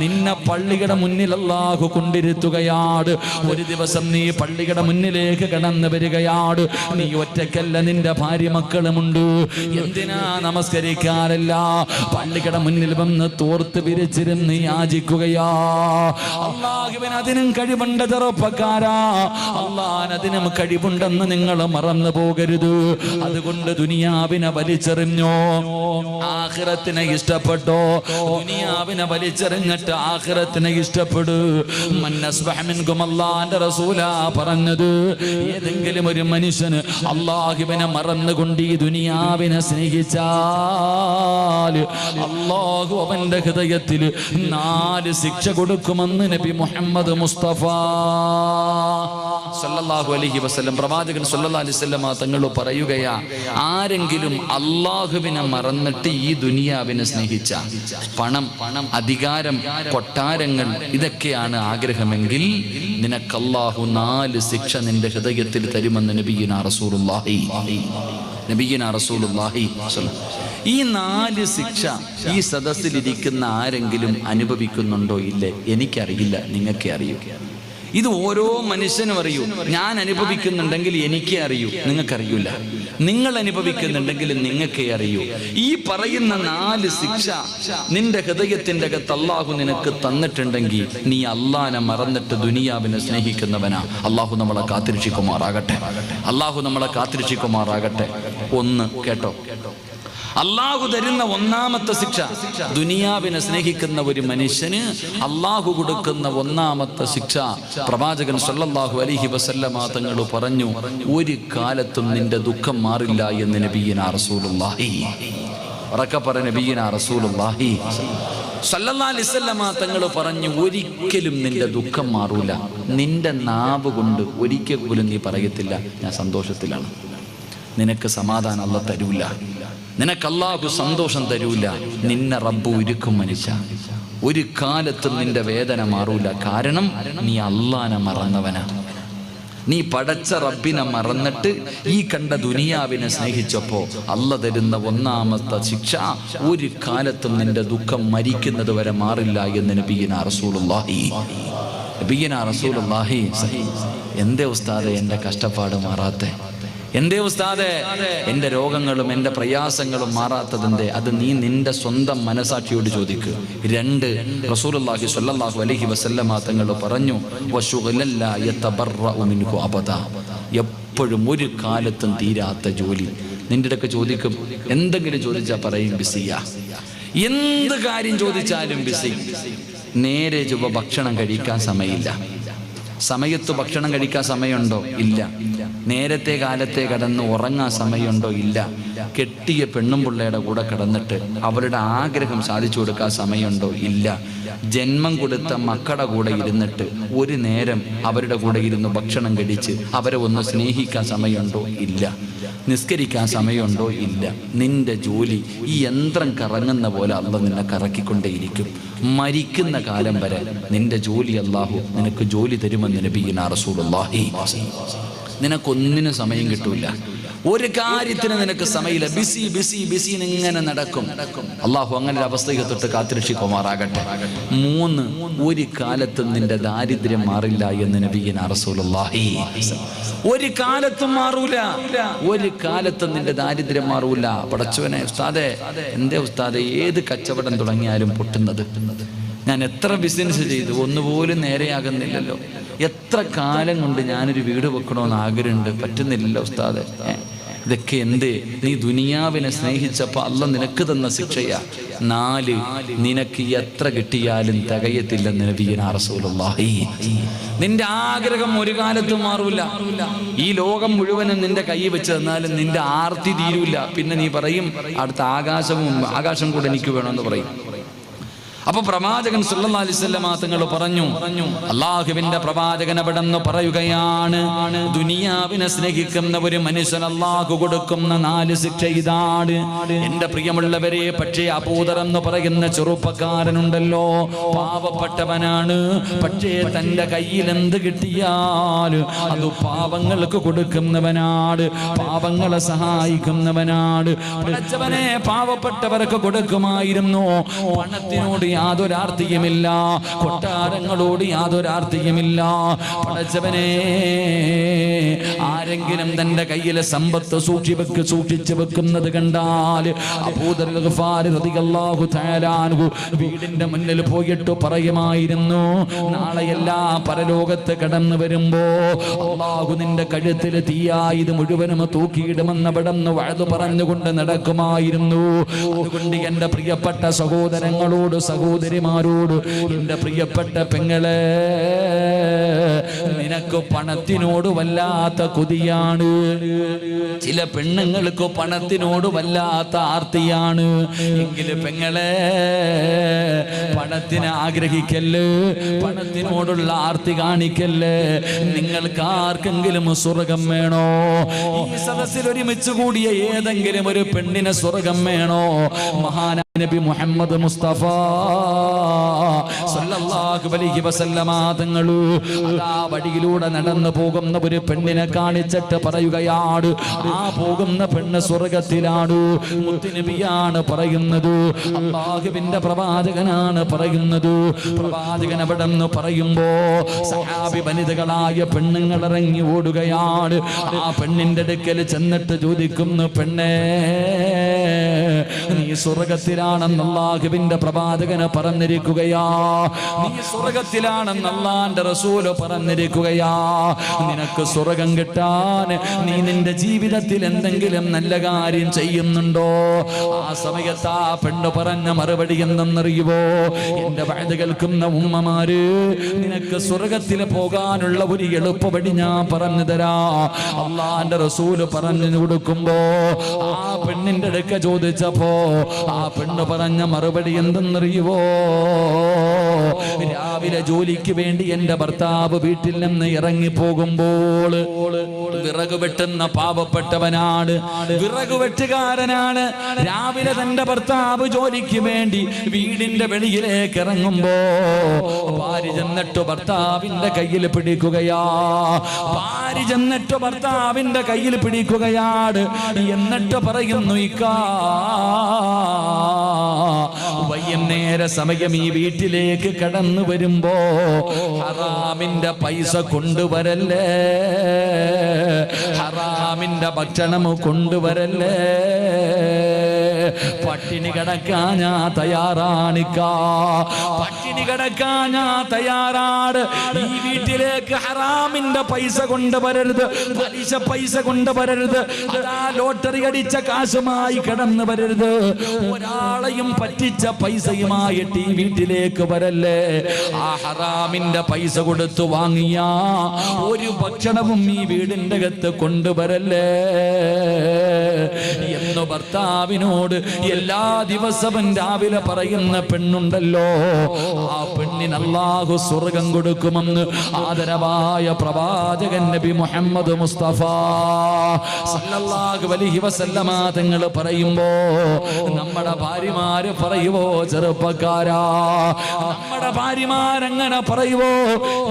നിന്നെ പള്ളിയുടെ മുന്നിൽ അല്ലാഹു കൊണ്ടിരുത്തുകയാണ്. ഒരു ദിവസം നീ പള്ളിയുടെ മുന്നിലേക്ക് കടന്നു വരികയാണ്. നീ ഒറ്റയ്ക്കല്ല, നിന്റെ ഭാര്യ മക്കളുമുണ്ട്. എന്തിനാ നമസ്കരിക്കാറില്ല? പള്ളിയുടെ മുന്നിൽ വന്ന് തോർത്ത് വിരിച്ചിരുന്ന് യാചിക്കുകയാ. അല്ലാഹുവിന് അതിനും കഴിവുണ്ട് ചെറുപ്പക്കാരാ, അല്ലാഹുവിന് അതിനും കഴിവുണ്ടെന്ന് നിങ്ങൾ മറന്നു പോകരുത്. അതുകൊണ്ട് ദുനിയാവിനെ വലിച്ചെറിഞ്ഞോ, ആഖിറത്തിനെ ഇഷ്ടപ്പെട്ടോ. ദുനിയാവിനെ വലിച്ചെറിഞ്ഞിട്ട് ആഖിറത്തിനെ ഇഷ്ടപ്പെടൂ. അല്ലാഹുവിന്റെ റസൂലാ പറഞ്ഞത്, ഏതെങ്കിലും ഒരു മനുഷ്യന് അല്ലാഹുവിനെ മറന്നുകൊണ്ട് ഈ ദുനിയാവിനെ സ്നേഹിച്ചാൽ അല്ലാഹു അവന്റെ ഹൃദയത്തിൽ 4 ശിക്ഷ കൊടുക്കുമെന്ന് നബി മുഹമ്മദ് മുസ്തഫ സല്ലല്ലാഹു അലൈഹി വസല്ലം, പ്രവാചകൻ സല്ലല്ലാഹു അലൈഹി വസല്ലം തങ്ങൾ പറയുകയാ, ആരെങ്കിലും അല്ലാഹുവിനെ മറന്നിട്ട് ഈ ദുനിയാവിനെ സ്നേഹിച്ച, പണം, അധികാരം, കൊട്ടാരങ്ങൾ ഇതൊക്കെയാണ് ആഗ്രഹമെങ്കിൽ നിനക്ക് അല്ലാഹു 4 ശിക്ഷ നിന്റെ ഹൃദയത്തിൽ തരുമെന്ന് നബിയുനാ റസൂലുള്ളാഹി. ഈ 4 ശിക്ഷ ഈ സദസ്സിലിരിക്കുന്ന ആരെങ്കിലും അനുഭവിക്കുന്നുണ്ടോ? ഇല്ലേ? എനിക്കറിയില്ല, നിങ്ങൾക്കേ അറിയൂ. ഇത് ഓരോ മനുഷ്യനും അറിയൂ. ഞാൻ അനുഭവിക്കുന്നുണ്ടെങ്കിൽ എനിക്കേ അറിയൂ, നിങ്ങൾക്കറിയൂല. നിങ്ങൾ അനുഭവിക്കുന്നുണ്ടെങ്കിൽ നിങ്ങൾക്കേ അറിയൂ. ഈ പറയുന്ന 4 ശിക്ഷ നിന്റെ ഹൃദയത്തിന്റെ അകത്ത് അല്ലാഹു നിനക്ക് തന്നിട്ടുണ്ടെങ്കിൽ നീ അല്ലാഹനെ മറന്നിട്ട് ദുനിയാവിനെ സ്നേഹിക്കുന്നവനാ. അല്ലാഹു നമ്മളെ കാത്തിരക്ഷിക്കുമാറാകട്ടെ. അല്ലാഹു നമ്മളെ കാത്തിരക്ഷിക്കുമാറാകട്ടെ. 1 കേട്ടോ, അല്ലാഹു തരുന്ന 1ാമത്തെ ശിക്ഷ, ദുനിയാവിനെ സ്നേഹിക്കുന്ന ഒരു മനുഷ്യന് അല്ലാഹു കൊടുക്കുന്ന 1ാമത്തെ ശിക്ഷ, പ്രവാചകൻ സല്ലല്ലാഹു അലൈഹി വസല്ലമ തങ്ങൾ പറഞ്ഞു, ഒരു കാലത്തും നിന്റെ ദുഃഖം മാറില്ല എന്ന് നബിയുനാ റസൂലുള്ളാഹി. ഉറക്കെ പറ, നബിയുനാ റസൂലുള്ളാഹി സല്ലല്ലാഹു അലൈഹി വസല്ലമ തങ്ങൾ പറഞ്ഞു, ഒരിക്കലും നിന്റെ ദുഃഖം മാറൂല. നിന്റെ നാവ് കൊണ്ട് ഒരിക്കൽ പോലും നീ പറയത്തില്ല ഞാൻ സന്തോഷത്തിലാണ്. നിനക്ക് സമാധാനം അല്ലാഹു തരൂല, നിനക്ക് അല്ലാഹു സന്തോഷം തരൂല. നിന്നെ റബ്ബ് ഒരുക്കും മനുഷ്യ. ഒരു കാലത്തും നിന്റെ വേദന മാറൂല. കാരണം നീ അല്ലാഹനെ മറന്നവനാ. നീ പടച്ച റബ്ബിനെ മറന്നിട്ട് ഈ കണ്ട ദുനിയാവിനെ സ്നേഹിച്ചപ്പോ അല്ലാഹു തരുന്ന 1ാമത്തെ ശിക്ഷ, ഒരു കാലത്തും നിന്റെ ദുഃഖം മരിക്കുന്നത് വരെ മാറില്ല എന്ന് നബിയുനാ റസൂലുള്ളാഹി. നബിയുനാ റസൂലുള്ളാഹി. എന്തേ ഉസ്താദേ എൻ്റെ കഷ്ടപ്പാട് മാറാത്തെ? എന്തേ ഉസ്താദേ എൻ്റെ രോഗങ്ങളും എൻ്റെ പ്രയാസങ്ങളും മാറാത്തതെന്തേ? അത് നീ നിന്റെ സ്വന്തം മനസാക്ഷിയോട് ചോദിക്ക്. 2, റസൂലുള്ളാഹി സ്വല്ലല്ലാഹു അലൈഹി വസല്ലമ തങ്ങൾ പറഞ്ഞു, വശുഗലല്ലാ യതബറഉ മിൻഹു അബദാ. എപ്പോഴും ഒരു കാലത്തും തീരാത്ത ജോലി. നിന്റെ അടുക്ക ചോദിക്കും, എന്തെങ്കിലും ചോദിച്ചാൽ പറയും ബിസിയാ. എന്ത് കാര്യം ചോദിച്ചാലും ബിസി. നേരെ ചൊവ്വ ഭക്ഷണം കഴിക്കാൻ സമയമില്ല. സമയത്ത് ഭക്ഷണം കഴിക്കാൻ സമയമുണ്ടോ? ഇല്ല. നേരത്തെ കാലത്തെ കടന്ന് ഉറങ്ങാൻ സമയമുണ്ടോ? ഇല്ല. കെട്ടിയ പെണ്ണും പിള്ളയുടെ കൂടെ കിടന്നിട്ട് അവരുടെ ആഗ്രഹം സാധിച്ചു കൊടുക്കാൻ സമയമുണ്ടോ? ഇല്ല. ജന്മം കൊടുത്ത മക്കളുടെ കൂടെ ഇരുന്നിട്ട് ഒരു നേരം അവരുടെ കൂടെ ഇരുന്ന് ഭക്ഷണം കഴിച്ച് അവരെ ഒന്ന് സ്നേഹിക്കാൻ സമയമുണ്ടോ? ഇല്ല. നിസ്കരിക്കാൻ സമയമുണ്ടോ? ഇല്ല. നിന്റെ ജോലി ഈ യന്ത്രം കറങ്ങുന്ന പോലെ അല്ലാഹു നിന്നെ കറക്കിക്കൊണ്ടേയിരിക്കും. മരിക്കുന്ന കാലം വരെ നിന്റെ ജോലി അല്ലാഹു നിനക്ക് ജോലി തരുമെന്ന് നബിയുനാ റസൂലുള്ളാഹി. നിനക്കൊന്നിനും സമയം കിട്ടൂല. ഒരു കാര്യത്തിന് നിനക്ക് സമയമില്ല, ബിസി ബിസി ബിസി ഇങ്ങനെ നടക്കും. അള്ളാഹു അങ്ങനെ ഒരു അവസ്ഥയെ തൊട്ട് കാത്തിരക്ഷിക്കുമാറാകട്ടെ. 3, ഒരു കാലത്തും നിന്റെ ദാരിദ്ര്യം മാറില്ല എന്ന് നബിയിന റസൂലുള്ളാഹി. ഒരു കാലത്തും മാറൂല, ഒരു കാലത്തും നിന്റെ ദാരിദ്ര്യം മാറൂല. പടച്ചവനെ ഉസ്താദേ, എന്തേ ഉസ്താദേ ഏത് കച്ചവടം തുടങ്ങിയാലും പൊട്ടുന്നത്? ഞാൻ എത്ര ബിസിനസ് ചെയ്തു, ഒന്നുപോലും നേരെയാകുന്നില്ലല്ലോ. എത്ര കാലം കൊണ്ട് ഞാനൊരു വീട് വെക്കണമെന്ന് ആഗ്രഹമുണ്ട്, പറ്റുന്നില്ലല്ലോ ഉസ്താദേ. ഇതൊക്കെ എന്തേ? നീ ദുനിയാവിനെ സ്നേഹിച്ചപ്പോൾ അല്ല നിനക്ക് തന്ന ശിക്ഷയാ. 4, നിനക്ക് എത്ര കിട്ടിയാലും തികയത്തില്ലെന്ന് നബിയിന റസൂലുള്ളാഹി. നിന്റെ ആഗ്രഹം ഒരു കാലത്തും മാറൂല. ഈ ലോകം മുഴുവനും നിന്റെ കൈ വെച്ച് തന്നാലും നിന്റെ ആർത്തി തീരൂല. പിന്നെ നീ പറയും അടുത്ത ആകാശം കൂടെ എനിക്ക് വേണമെന്ന് പറയും. അപ്പൊ പ്രവാചകൻ സല്ലല്ലാഹു അലൈഹി വസല്ലം തങ്ങൾ പറഞ്ഞു, അല്ലാഹുവിന്റെ പ്രവാചകൻ അവിടെന്ന് പറയുകയാണ്, ദുനിയാവിനെ സ്നേഹിക്കുന്ന ഒരു മനുഷ്യൻ അല്ലാഹു കൊടുക്കുന്ന 4 ശിക്ഷ ഇതാണ്. എന്റെ പ്രിയമുള്ളവരെ, പക്ഷേ അബൂദർ എന്ന് പറയുന്ന ചെറുപ്പക്കാരനുണ്ടല്ലോ, പാവപ്പെട്ടവനാണ്. പക്ഷേ തന്റെ കയ്യിൽ എന്ത് കിട്ടിയാൽ അത് പാവങ്ങൾക്ക് കൊടുക്കുന്നവനാണ്, പാവങ്ങളെ സഹായിക്കുന്നവനാണ്. പഠിച്ചവനെ പാവപ്പെട്ടവർക്ക് കൊടുക്കുമായിരുന്നു. പണത്തിനോട് യാതൊരാർത്തിയുമില്ല, കൊട്ടാരങ്ങളോട് യാതൊരാർത്തിയുമില്ല. പടച്ചവനെ, ആരെങ്കിലും തന്റെ കയ്യിലെ സമ്പത്ത് സൂക്ഷിച്ചു വെക്കുന്നത് കണ്ടാൽ അബൂദർ ഗഫാരി റളിയല്ലാഹു തആല അൻഹു വീടിന്റെ മുന്നിൽ പോയിട്ട് പറയുമായിരുന്നു, നാളെയെല്ലാം പരലോകത്ത് കടന്നു വരുമ്പോ അല്ലാഹു നിന്റെ കഴുത്തിൽ തീയായി ഇത് മുഴുവനും തൂക്കിയിടുമെന്ന് അവിടുന്ന് വഅദ് പറഞ്ഞുകൊണ്ട് നടക്കുമായിരുന്നു. അതുകൊണ്ട് എന്റെ പ്രിയപ്പെട്ട സഹോദരങ്ങളോട് സഹോദരിമാരോട്, എന്റെ പ്രിയപ്പെട്ട പെങ്ങളെ, നിനക്ക് പണത്തിനോട് വല്ലാത്ത കൊതിയാണ്. ചില പെണ്ണുങ്ങൾക്ക് പണത്തിനോട് വല്ലാത്ത ആർത്തിയാണ്. എങ്കിലും പെങ്ങളെ, പണത്തിനെ ആഗ്രഹിക്കല്ലേ, പണത്തിനോടുള്ള ആർത്തി കാണിക്കല്ലേ. നിങ്ങൾക്ക് ആർക്കെങ്കിലും സ്വർഗം വേണോ? ഈ സദസ്സിൽ ഒരുമിച്ച് കൂടിയ ഏതെങ്കിലും ഒരു പെണ്ണിന് സ്വർഗം വേണോ? മഹാനായ നബി മുഹമ്മദ് മുസ്തഫ സല്ലല്ലാഹു അലൈഹി വസല്ലമ തങ്ങൾ ആ വഴിയിലൂടെ നടന്നു പോകുന്ന ഒരു പെണ്ണിനെ കാണിച്ചിട്ട് പറയുകയാണ്, ആ പോകുന്ന പെണ്ണ് സ്വർഗത്തിലാണ്. മുത്തുനബിയാണ് പറയുന്നത്, അല്ലാഹുവിന്റെ പ്രവാചകനാണ് പറയുന്നത്. പ്രവാചകൻ അവിടെ നിന്ന് പറയുമ്പോ സഹാബി വനിതകളായ പെണ്ണുങ്ങൾ ഇറങ്ങി ഓടുകയാണ്. ആ പെണ്ണിന്റെ അടുക്കൽ ചെന്നിട്ട് ചോദിക്കുന്നു, പെണ്ണേ, നീ സ്വർഗത്തിലാണെന്ന് അല്ലാഹുവിന്റെ പ്രവാചകന് പറഞ്ഞിരിക്കുകയാ. നീ സ്വർഗത്തിലാണെന്ന് അല്ലാഹുവിന്റെ റസൂല് പറഞ്ഞിരിക്കുകയാ. നിനക്ക് സ്വർഗം കിട്ടാൻ നീ നിന്റെ ജീവിതത്തിൽ എന്തെങ്കിലും നല്ല കാര്യം ചെയ്യുന്നുണ്ടോ? ആ സമയത്ത് ആ പെണ്ണ് പറഞ്ഞ മറുപടി എന്തെന്നറിയുവോ? എന്റെ വഅദ് കേൾക്കുന്ന ഉമ്മമാര്, നിനക്ക് സ്വർഗത്തിൽ പോകാനുള്ള ഒരു എളുപ്പവഴി ഞാൻ പറഞ്ഞു തരാ. അല്ലാഹുവിന്റെ റസൂല് പറഞ്ഞു കൊടുക്കുമ്പോ ആ പെണ്ണിന്റെ അടുക്ക ചോദിച്ചപ്പോ ആ പെണ്ണ് പറഞ്ഞ മറുപടി എന്തെന്നറിയുവോ? രാവിലെ ജോലിക്ക് വേണ്ടി എന്റെ ഭർത്താവ് വീട്ടിൽ നിന്ന് ഇറങ്ങി പോകുമ്പോൾ വിറക് വെട്ടുന്ന പാവപ്പെട്ടവനാണ്, വിറക് വെട്ടുകാരനാണ്. രാവിലെ തന്റെ ഭർത്താവ് ജോലിക്ക് വേണ്ടി വീടിന്റെ വെളിയിലേക്ക് ഇറങ്ങുമ്പോ ഭാര്യ ചെന്നിട്ട് ഭർത്താവിന്റെ കയ്യിൽ പിടിക്കുകയാ. ഭാര്യ ചെന്നിട്ട് ഭർത്താവിന്റെ കയ്യിൽ പിടിക്കുകയാണ്. എന്നിട്ട് പറയുന്നു, ഇക്കാ വൈകുന്നേര സമയം ഈ വീട്ടിലേക്ക് കടന്നു വരുമ്പോ ഹറാമിന്റെ പൈസ കൊണ്ടുവരല്ലേ, ഹറാമിന്റെ ഭക്ഷണം കൊണ്ടുവരല്ലേ. പട്ടിണി കിടക്കാൻ ഞാൻ തയ്യാറാണിക്കാ, പട്ടിണി കിടക്കാൻ ഞാൻ തയ്യാറാണ്. ഈ വീട്ടിലേക്ക് ഹറാമിന്റെ പൈസ കൊണ്ടുവരരുത്, പലിശ പൈസ കൊണ്ടുവരരുത്, അതാ ലോട്ടറി അടിച്ച കാശുമായി കടന്നു വരരുത്, ഒരാളെയും പറ്റിച്ച പൈസയുമായിട്ട് ഈ വീട്ടിലേക്ക് വരല്ലേ. ആ ഹറാമിന്റെ പൈസ കൊടുത്തു വാങ്ങിയ ഒരു ഭക്ഷണവും ഈ വീടിന്റെ അകത്ത് കൊണ്ടുവരല്ലേ എന്ന് ഭർത്താവിനോട് എല്ലാ ദിവസവും രാവിലെ പറയുന്ന പെണ്ണുണ്ടല്ലോ, ആ പെണ്ണിന് അല്ലാഹു സ്വർഗം കൊടുക്കുമെന്ന് ആദരവായ പ്രവാചകൻ നബി മുഹമ്മദ് മുസ്തഫ സല്ലല്ലാഹു അലൈഹി വസല്ലമ തങ്ങൾ പറയുമ്പോ നമ്മുടെ ഭാര്യമാര് പറയുവോ? ചെറുപ്പക്കാരാ, നമ്മുടെ ഭാര്യമാരങ്ങനെ പറയുവോ?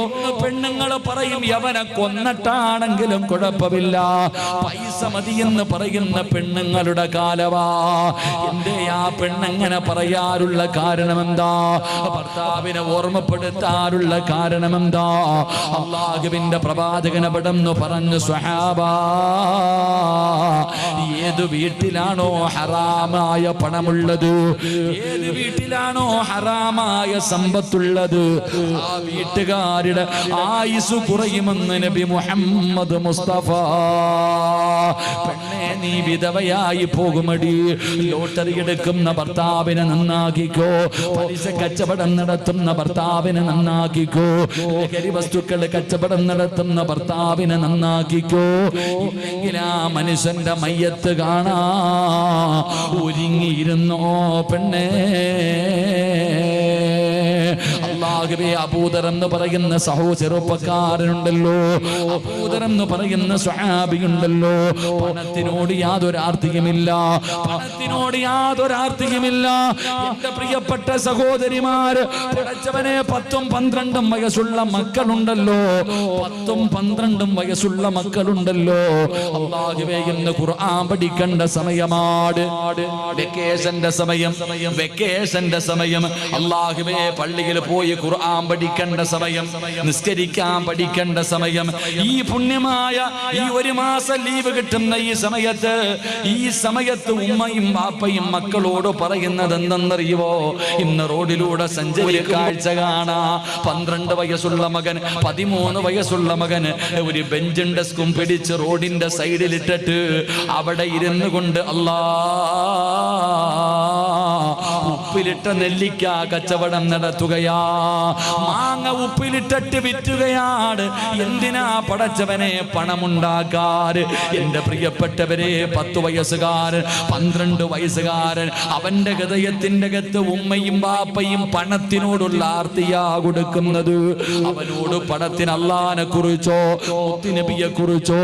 ഇന്ന് പെണ്ണുങ്ങൾ പറയും, യവനെ കൊന്നിട്ടാണെങ്കിലും കുഴപ്പമില്ല, പൈസ പൈസ മതിയെന്ന് പറയുന്ന പെണ്ണുങ്ങളുടെ കാലവാ. എന്റെ ആ പെണ്ണെങ്ങനെ പറയാറുള്ള കാരണം എന്താ? ഭർത്താവിനെ ഓർമ്മപ്പെടുത്താറുള്ള കാരണം എന്താ? അല്ലാഹുവിന്റെ പ്രവാചകൻ അവിടെന്ന് പറഞ്ഞു, സ്വഹാബാ, ഏത് വീട്ടിലാണോ ഹറാമായ പണമുള്ളത്, ഏത് വീട്ടിലാണോ ഹറാമായ സമ്പത്തുള്ളത്, ആ വീട്ടുകാരുടെ ആയുസ് കുറയുമെന്ന് നബി മുഹമ്മദ് മുസ്തഫ. പെണ്ണെ, നീ വിധവയായി പോകുമടി. ലോട്ടറി എടുക്കുന്ന ഭർത്താവിനെ നന്നാക്കിക്കോ, പലിശ കച്ചവടം നടത്തുന്ന ഭർത്താവിനെ നന്നാക്കിക്കോ, ലഹരി വസ്തുക്കൾ കച്ചവടം നടത്തുന്ന ഭർത്താവിനെ നന്നാക്കിക്കോ. ഇല്ലെങ്കിൽ ആ മനുഷ്യന്റെ മയ്യത്ത് കാണാ ഒരുങ്ങിയിരുന്നോ പെണ്ണേ. അല്ലാഹുവേ, അബൂദർ എന്ന് പറയുന്ന ചെറുപ്പക്കാരനുണ്ടല്ലോ, അബൂദർ എന്ന് പറയുന്ന സ്വഹാബിയുണ്ടല്ലോ, പണത്തിനോട് യാതൊരു ആർത്തിയുമില്ല, പണത്തിനോട് യാതൊരു ആർത്തിയുമില്ല. എന്റെ പ്രിയപ്പെട്ട സഹോദരിമാര്, പഠിച്ചവനെ 10ഉം 12ഉം വയസ്സുള്ള മക്കളുണ്ടല്ലോ, 10ഉം 12ഉം വയസ്സുള്ള മക്കളുണ്ടല്ലോ. അല്ലാഹുവേ, ഇന്ന് ഖുർആൻ പഠിക്കേണ്ട സമയമാണ്, വെക്കേഷന്റെ സമയം, വെക്കേഷന്റെ സമയം. അല്ലാഹുവേ, പള്ളിയിൽ പോയി ഖുർആൻ പഠിക്കേണ്ട സമയം, നിസ്കരിക്കാൻ പഠിക്കേണ്ട സമയം. ഈ പുണ്യമായ ഈ ഒരു മാസം ലീവ് കിട്ടുന്ന ഈ സമയത്ത് ഉമ്മയും ബാപ്പയും മക്കളോട് പറയുന്നത് എന്തെന്നറിയുവോ? ഇന്ന് റോഡിലൂടെ സഞ്ചരി കാഴ്ച കാണാ, 12 വയസ്സുള്ള മകൻ, 13 വയസ്സുള്ള മകൻ ഒരു ബെഞ്ചും ഡെസ്കും പിടിച്ച് റോഡിന്റെ സൈഡിലിട്ടിട്ട് അവിടെ ഇരുന്നു കൊണ്ട് അല്ലാ ഉപ്പിലിട്ട നെല്ലിക്ക കച്ചവടം നടത്തുകയാ, മാങ്ങ ഉപ്പിലിട്ടിട്ട് വിറ്റുകയാണ്. എന്തിനാ പടച്ചവനെ? പണമുണ്ടാക്കാറ്. എന്റെ പ്രിയപ്പെട്ടവരെ, 10 വയസ്സുകാരൻ, 12 വയസ്സുകാരൻ, അവന്റെ ഹൃദയത്തിന്റെ അകത്ത് ഉമ്മയും ബാപ്പയും പണത്തിനോടുള്ള ആർത്തിയാ കൊടുക്കുന്നത്. അവനോട് പണത്തിന് അല്ലാഹനെ കുറിച്ചോ നബിയെ കുറിച്ചോ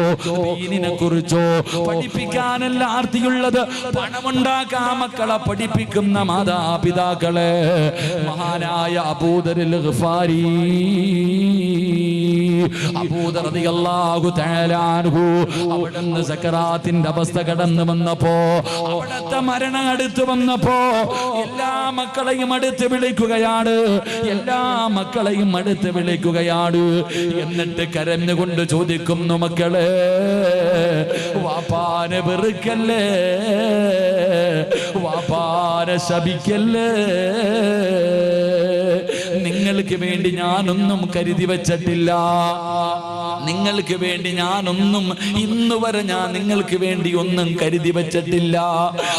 ദീനിനെ കുറിച്ചോ പഠിപ്പിക്കാനല്ല ആർത്തിയുള്ളത്. പണമുണ്ടാക്കാൻ മക്കളെ പഠിപ്പിക്കുന്ന മാതാപിതാക്കളെ. മഹാനായ അബൂദറിൽ ഗിഫാരി, അബൂദർ റളിയല്ലാഹു തആല അൻഹു, അവിടുന്ന് സക്കറാത്തിന്റെ അവസ്ഥ കടന്നു വന്നപ്പോ, അവിടുത്തെ മരണം അടുത്ത് വന്നപ്പോ എല്ലാ മക്കളെയും അടുത്ത് വിളിക്കുകയാണ്, എല്ലാ മക്കളെയും അടുത്ത് വിളിക്കുകയാണ്. എന്നിട്ട് കരഞ്ഞുകൊണ്ട് ചോദിക്കുന്നു, മക്കളെ, വാപ്പാനെ വെറുക്കല്ലേ, വാപ്പാനെ ശപിക്കല്ലേ, നിങ്ങൾക്ക് വേണ്ടി ഞാനൊന്നും കരുതി വച്ചിട്ടില്ല, നിങ്ങൾക്ക് വേണ്ടി ഞാനൊന്നും ഇന്ന് വരെ ഞാൻ നിങ്ങൾക്ക് വേണ്ടി ഒന്നും കരുതി വച്ചിട്ടില്ല.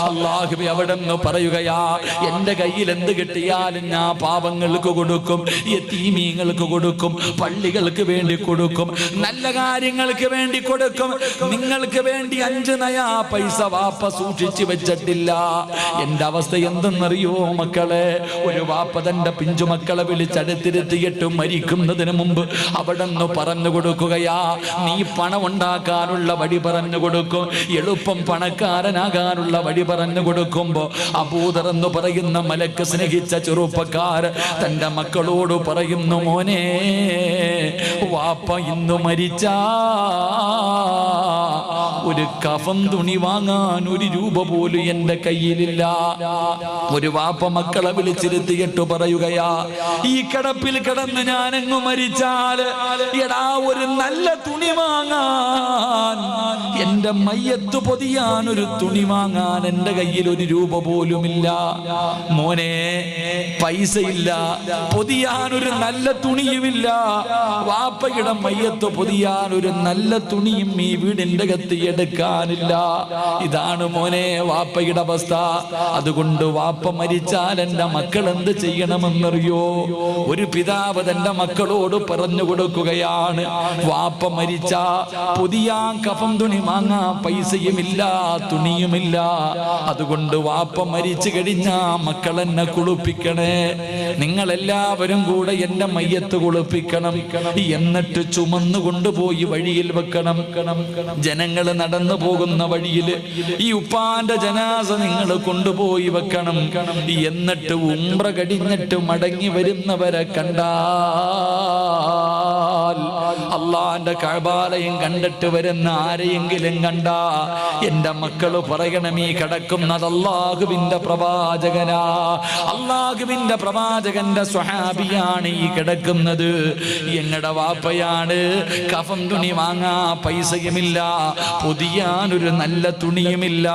അല്ലാഹുവേ, അവിടെ നിന്ന് പറയുകയാ, എന്റെ കയ്യിൽ എന്ത് കിട്ടിയാലും ഞാൻ പാവങ്ങൾക്ക് കൊടുക്കും, യതീമീങ്ങൾക്ക് കൊടുക്കും, പള്ളികൾക്ക് വേണ്ടി കൊടുക്കും, നല്ല കാര്യങ്ങൾക്ക് വേണ്ടി കൊടുക്കും. നിങ്ങൾക്ക് വേണ്ടി 5 നയാ പൈസ വാപ്പ സൂക്ഷിച്ചു വെച്ചിട്ടില്ല. എന്റെ അവസ്ഥ എന്തെന്നറിയോ മക്കളെ? ഒരു വാപ്പ തന്റെ പിഞ്ചു മക്കളെ വിളിച്ചടുത്തിരുത്തിയിട്ട് മരിക്കുന്നതിന് മുമ്പ് അവിടെ നിന്ന് പറഞ്ഞു കൊടുക്കുകയാ, നീ പണം ഉണ്ടാക്കാനുള്ള വഴി പറഞ്ഞു കൊടുക്കും, എളുപ്പം പണക്കാരനാകാനുള്ള വഴി പറഞ്ഞു കൊടുക്കുമ്പോ അബൂദർ എന്ന് പറയുന്ന മലക്ക് സ്നേഹിച്ച ചെറുപ്പക്കാർ തന്റെ മക്കളോട് പറയുന്നു, മോനെ, വാപ്പ ഇന്ന് മരിച്ചാ ഒരു കഫം തുണി വാങ്ങാൻ 1 രൂപ പോലും എന്റെ കയ്യിലില്ല. ഒരു വാപ്പ മക്കളെ വിളിച്ചിരുത്തിയിട്ട് പറയുകയാ, ഈ കിടപ്പിൽ കിടന്ന് ഞാനെങ്ങു മരിച്ചാൽ എടാ ഒരു നല്ല തുണി വാങ്ങാൻ, എന്റെ മയ്യത്ത് പൊതിയാൻ ഒരു തുണി വാങ്ങാൻ എന്റെ കയ്യിൽ 1 രൂപ പോലുമില്ല. മോനെ, പൈസയില്ല, പൊതിയാൻ ഒരു നല്ല തുണിയുമില്ല, വാപ്പയുടെ മയ്യത്ത് പൊതിയാൻ ഒരു നല്ല തുണിയും ഈ വീടിന്റെ അകത്ത് എടുക്കാനില്ല. ഇതാണ് മോനെ വാപ്പയുടെ അവസ്ഥ. അതുകൊണ്ട് വാപ്പ മരിച്ചാൽ എന്റെ മക്കൾ എന്ത് ചെയ്യണമെന്നറിയോ? ഒരു പിതാവ് തന്റെ മക്കളോട് പറഞ്ഞു കൊടുക്കുകയാണ്, വാപ്പ മരിച്ച പുതിയാൻ കഫം തുണി വാങ്ങാൻ പൈസയുമില്ല, തുണിയുമില്ല. അതുകൊണ്ട് വാപ്പ മരിച്ചു കഴിഞ്ഞാ മക്കൾ എന്നെ കുളിപ്പിക്കണേ, നിങ്ങളെല്ലാവരും കൂടെ എന്റെ മയ്യത്ത് കുളിപ്പിക്കണം, എന്നിട്ട് ചുമന്നു കൊണ്ടുപോയി വഴിയിൽ വെക്കണം. ജനങ്ങൾ നടന്നു പോകുന്ന വഴിയിൽ ഈ ഉപ്പാന്റെ ജനാസ നിങ്ങൾ കൊണ്ടുപോയി വെക്കണം. എന്നിട്ട് ഉംറ കഴിഞ്ഞിട്ട് മടങ്ങി വരുന്നവരെ കണ്ടാൽ അള്ളാന്റെ കഅബാലയം കണ്ടിട്ട് വരുന്ന ആരെയെങ്കിലും കണ്ട എന്റെ മക്കള് പറയണം ഈ കിടക്കുന്നത് അല്ലാഹുവിന്റെ പ്രവാചകനാ, അല്ലാഹുവിന്റെ പ്രവാചകന്റെ സ്വഹാബിയാണ് ഈ കിടക്കുന്നത്. എങ്ങടെ വാപ്പയാണ്. കഫം തുണി വാങ്ങാ പൈസയുമില്ല, പൊതിയാനൊരു നല്ല തുണിയുമില്ല.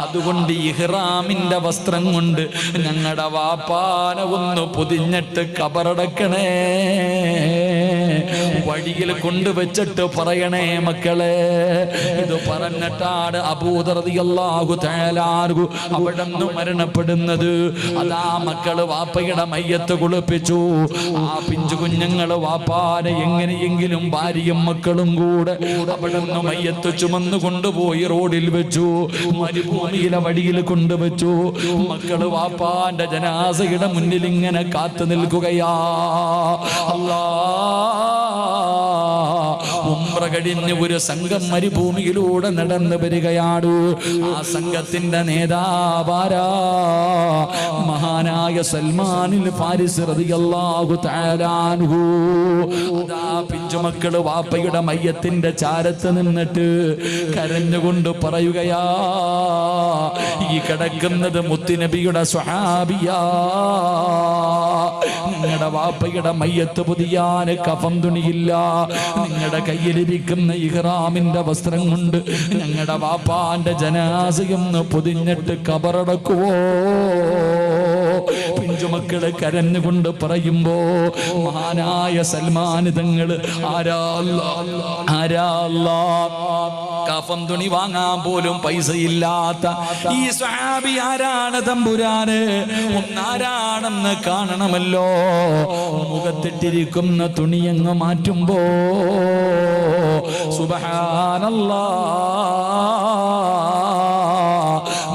അതുകൊണ്ട് ഇഹ്റാമിന്റെ വസ്ത്രം കൊണ്ട് ഞങ്ങളുടെ വാപ്പാനെ ഒന്ന് പൊതിഞ്ഞിട്ട് കബറടക്കണേ. വഴിയിൽ കൊണ്ടുവച്ചിട്ട് പറയണേ മക്കളെ. ഇത് പറഞ്ഞിട്ടാണ് അബൂദർ റളിയല്ലാഹു തആല അൻഹു അവിടുന്ന് മരണപ്പെടുന്നത്. അതാ മക്കള് വാപ്പയുടെ മയ്യത്ത് കുളിപ്പിച്ചു. ആ പിഞ്ചു കുഞ്ഞുങ്ങള് വാപ്പാനെ എങ്ങനെയെങ്കിലും ഭാര്യയും മക്കളും കൂടെ അവിടുന്ന് മയ്യത്ത് ചുമന്നു കൊണ്ടുപോയി റോഡിൽ വെച്ചു, മരുഭൂമിയിലെ വഴിയിൽ കൊണ്ടുവച്ചു. മക്കള് വാപ്പാന്റെ ജനാസയുടെ മുന്നിൽ ഇങ്ങനെ കാത്തു നിൽക്കുകയാ. ഉംറ കഴിഞ്ഞ് ഒരു സംഘം മരുഭൂമിയിലൂടെ നടന്നു വരികയാണ്. ആ സംഘത്തിന്റെ നേതാവാരാ? മഹാനായ സൽമാനിൽ ഫാരിസ് റളിയല്ലാഹു തആല അൻഹു. അതാ പിഞ്ചുമക്കള് വാപ്പയുടെ മയ്യത്തിന്റെ ചാരത്ത് നിന്നിട്ട് കരഞ്ഞുകൊണ്ട് പറയുകയാ, ഈ കിടക്കുന്നത് മുത്തുനബിയുടെ സ്വഹാബിയാ. നിങ്ങളുടെ വാപ്പയുടെ മയ്യത്ത് പൊതിയാൻ കഫം തുണിയില്ല, നിങ്ങളുടെ കയ്യിലിരിക്കുന്ന ഇഹ്റാമിന്റെ വസ്ത്രം കൊണ്ട് ഞങ്ങളുടെ വാപ്പാന്റെ ജനാസയൊന്ന് പൊതിഞ്ഞിട്ട് കബറടക്കുവോ? പിഞ്ചുമക്കള് കരഞ്ഞുകൊണ്ട് പറയുമ്പോ മഹാനായ സൽമാൻ തങ്ങള് കഫം തുണി വാങ്ങാൻ പോലും പൈസയില്ലാത്ത ഈ സ്വഹാബി ആരാണ് തമ്പുരാന്? ഒന്നാരാണെന്ന് കാണണമല്ലോ. മുഖത്തിട്ടിരിക്കുന്ന തുണിയങ്ങ് മാറ്റുമ്പോ സുബ്ഹാനല്ലാഹ്,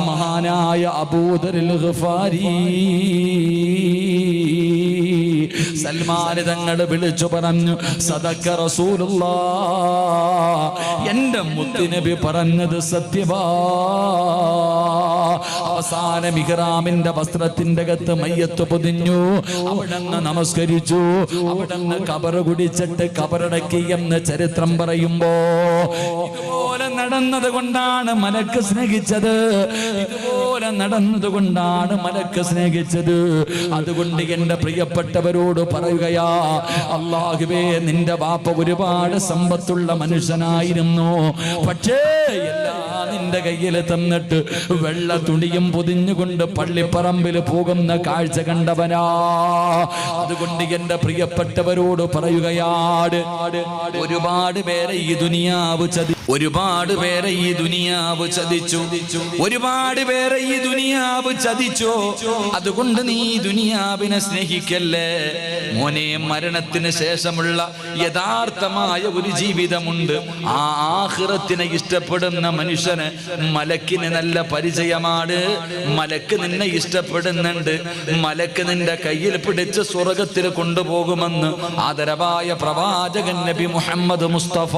മഹാനായ അബൂദറിൽ ഗഫാരി സൽമാൻ തങ്ങൾ വിളിച്ചു പറഞ്ഞു, സദക്ക റസൂലുള്ളാഹ്, എന്റെ മുത്തുനബി പറഞ്ഞത് സത്യവാ. അവസാനം ഇഹ്റാമിന്റെ വസ്ത്രത്തിന്റെ അകത്ത് മയ്യത്ത് പൊതിഞ്ഞു. അവിടുന്ന് നമസ്കരിച്ചു. അവിടുന്ന് കബർ കുടിച്ചിട്ട് കബറടക്കി എന്ന് ചരിത്രം പറയുമ്പോ ഇതുപോലെ നടന്നത് കൊണ്ടാണ് മലക്ക് സ്നേഹിച്ചത്. ഇതുപോലെ നടന്നത് കൊണ്ടാണ് മലക്ക് സ്നേഹിച്ചത്. അതുകൊണ്ട് എന്റെ പ്രിയപ്പെട്ടവരോട് പറയുകയാ, അല്ലാഹുവേ, നിന്റെ വാപ്പ ഒരുപാട് സമ്പത്തുള്ള മനുഷ്യനായിരുന്നു. പക്ഷേ എല്ലാം നിന്റെ കയ്യിൽ തന്നിട്ട് വെള്ള തുണിയും പൊതിഞ്ഞുകൊണ്ട് പള്ളിപ്പറമ്പിൽ പോകുന്ന കാഴ്ച കണ്ടവനാ. അതുകൊണ്ട് എന്റെ പ്രിയപ്പെട്ടവരോട് പറയുകയാണ്, ഒരുപാട് പേരെ ഈ ദുനിയാവ് ഒരുപാട് പേരെ ഈ ദുനിയാവ് ചതിച്ചു, ഒരുപാട് പേരെ ഈ ദുനിയാവ് ചതിച്ചു. അതുകൊണ്ട് നീ ദുനിയാവിനെ സ്നേഹിക്കല്ലേ മോനെ. മരണത്തിന് ശേഷമുള്ള യഥാർത്ഥമായ ഒരു ജീവിതമുണ്ട്. ആ ആഖിറത്തിനെ ഇഷ്ടപ്പെടുന്ന മനുഷ്യന് മലക്കിന് നല്ല പരിചയമാണ്. മലക്ക് നിന്നെ ഇഷ്ടപ്പെടുന്നുണ്ട്. മലക്ക് നിന്റെ കയ്യിൽ പിടിച്ച് സ്വർഗത്തിൽ കൊണ്ടുപോകുമെന്ന് ആദരവായ പ്രവാചകൻ നബി മുഹമ്മദ് മുസ്തഫ